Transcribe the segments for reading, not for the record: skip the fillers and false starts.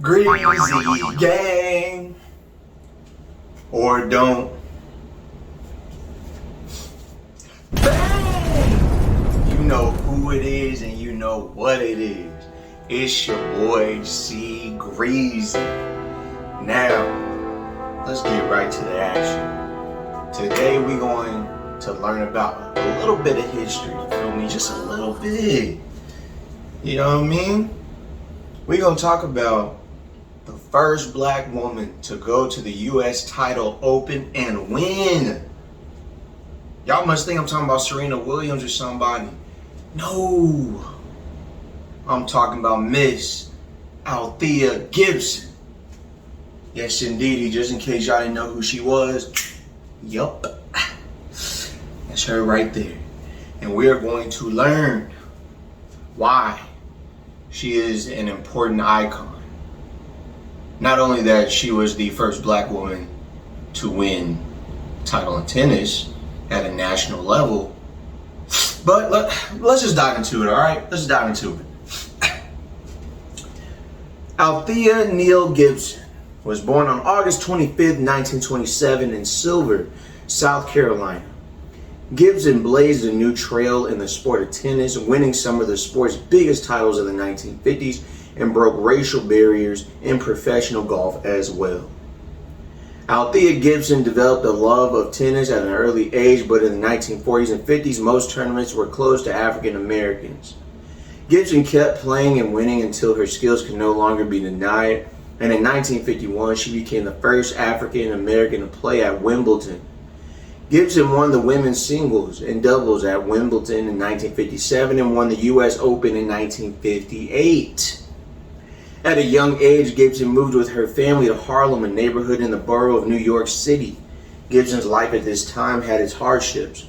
Greasy gang, or don't. Bang! You know who it is and you know what it is. It's your boy C Greasy. Now, let's get right to the action. Today we're going to learn about a little bit of history, you feel me? Just a little bit. You know what I mean? We're going to talk about the first black woman to go to the U.S. title open and win. Y'all must think I'm talking about Serena Williams or somebody. No. I'm talking about Miss Althea Gibson. Yes, indeedy. Just in case y'all didn't know who she was. Yup. That's her right there. And we're going to learn why she is an important icon. Not only that, she was the first black woman to win title in tennis at a national level. But let's just dive into it, all right? Let's dive into it. Althea Neal Gibson was born on August 25th, 1927 in Silver, South Carolina. Gibson blazed a new trail in the sport of tennis, winning some of the sport's biggest titles of the 1950s and broke racial barriers in professional golf as well. Althea Gibson developed a love of tennis at an early age, but in the 1940s and 50s, most tournaments were closed to African Americans. Gibson kept playing and winning until her skills could no longer be denied, and in 1951, she became the first African American to play at Wimbledon. Gibson won the women's singles and doubles at Wimbledon in 1957 and won the U.S. Open in 1958. At a young age, Gibson moved with her family to Harlem, a neighborhood in the borough of New York City. Gibson's life at this time had its hardships.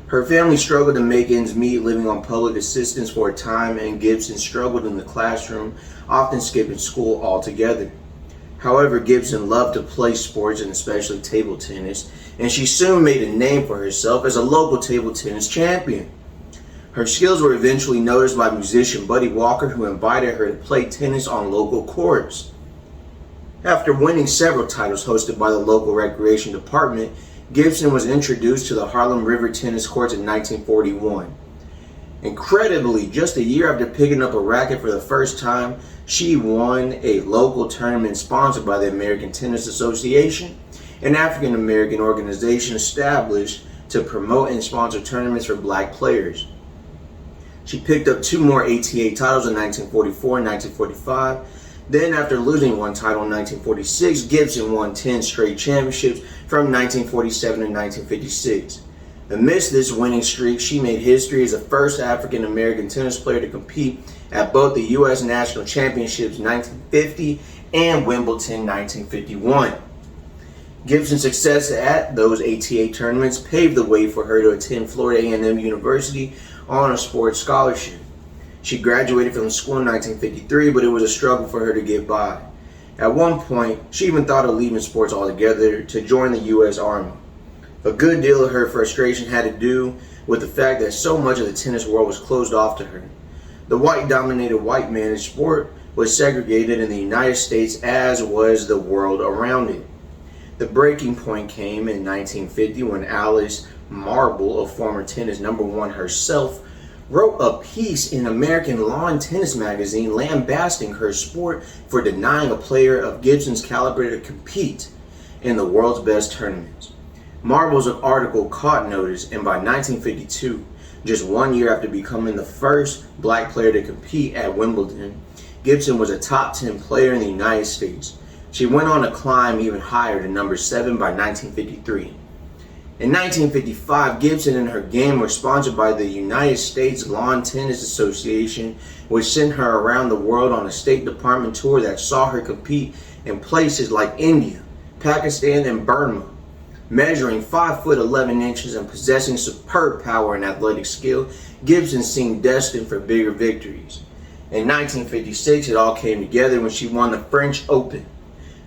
Her family struggled to make ends meet, living on public assistance for a time, and Gibson struggled in the classroom, often skipping school altogether. However, Gibson loved to play sports, and especially table tennis, and she soon made a name for herself as a local table tennis champion. Her skills were eventually noticed by musician Buddy Walker, who invited her to play tennis on local courts. After winning several titles hosted by the local recreation department, Gibson was introduced to the Harlem River tennis courts in 1941. Incredibly, just a year after picking up a racket for the first time, she won a local tournament sponsored by the American Tennis Association, an African American organization established to promote and sponsor tournaments for black players. She picked up 2 more ATA titles in 1944 and 1945. Then, after losing one title in 1946, Gibson won 10 straight championships from 1947 to 1956. Amidst this winning streak, she made history as the first African American tennis player to compete at both the U.S. National Championships 1950 and Wimbledon 1951. Gibson's success at those ATA tournaments paved the way for her to attend Florida A&M University on a sports scholarship. She graduated from the school in 1953, but it was a struggle for her to get by. At one point, she even thought of leaving sports altogether to join the U.S. Army. A good deal of her frustration had to do with the fact that so much of the tennis world was closed off to her. The white-dominated, white-managed sport was segregated in the United States, as was the world around it. The breaking point came in 1950 when Alice Marble, a former tennis #1 herself, wrote a piece in American Lawn Tennis magazine lambasting her sport for denying a player of Gibson's caliber to compete in the world's best tournaments. Marble's article caught notice, and by 1952, just 1 year after becoming the first black player to compete at Wimbledon, Gibson was a top 10 player in the United States. She went on to climb even higher to number 7 by 1953. In 1955, Gibson and her game were sponsored by the United States Lawn Tennis Association, which sent her around the world on a State Department tour that saw her compete in places like India, Pakistan, and Burma. Measuring 5'11" and possessing superb power and athletic skill, Gibson seemed destined for bigger victories. In 1956, it all came together when she won the French Open.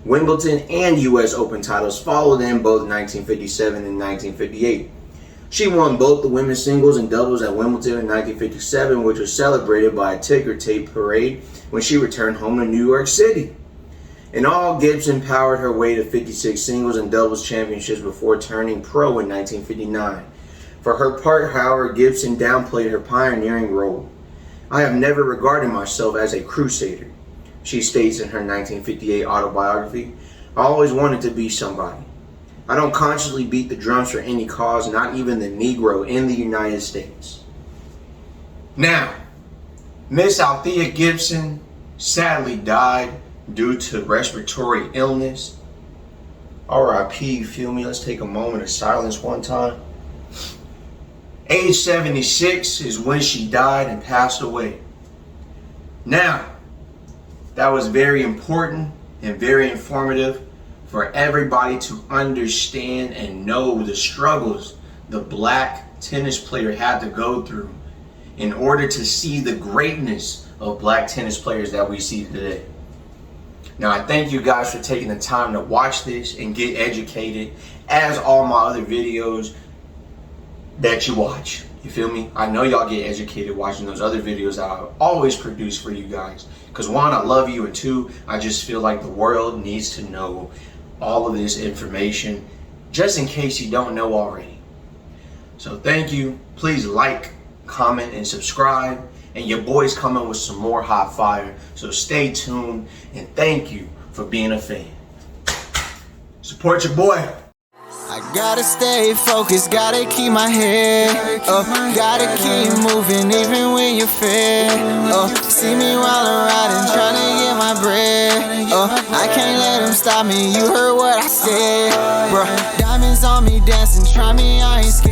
Wimbledon and U.S. Open titles followed in both 1957 and 1958. She won both the women's singles and doubles at Wimbledon in 1957, which was celebrated by a ticker tape parade when she returned home to New York City. In all, Gibson powered her way to 56 singles and doubles championships before turning pro in 1959. For her part, however, Gibson downplayed her pioneering role. "I have never regarded myself as a crusader," she states in her 1958 autobiography. "I always wanted to be somebody. I don't consciously beat the drums for any cause, not even the Negro in the United States." Now, Miss Althea Gibson sadly died due to respiratory illness. R.I.P., you feel me? Let's take a moment of silence one time. Age 76 is when she died and passed away. Now, that was very important and very informative for everybody to understand and know the struggles the black tennis player had to go through in order to see the greatness of black tennis players that we see today. Now, I thank you guys for taking the time to watch this and get educated, as all my other videos that you watch. You feel me? I know y'all get educated watching those other videos that I always produce for you guys. Because one, I love you, and two, I just feel like the world needs to know all of this information, just in case you don't know already. So thank you. Please like, comment, and subscribe. And your boy's coming with some more hot fire. So stay tuned, and thank you for being a fan. Support your boy. I gotta stay focused, gotta keep my head up, gotta keep moving even when you fail. See me while I'm riding, tryna get my bread. I can't let them stop me, you heard what I said. Bruh, diamonds on me dancing, try me, I ain't scared.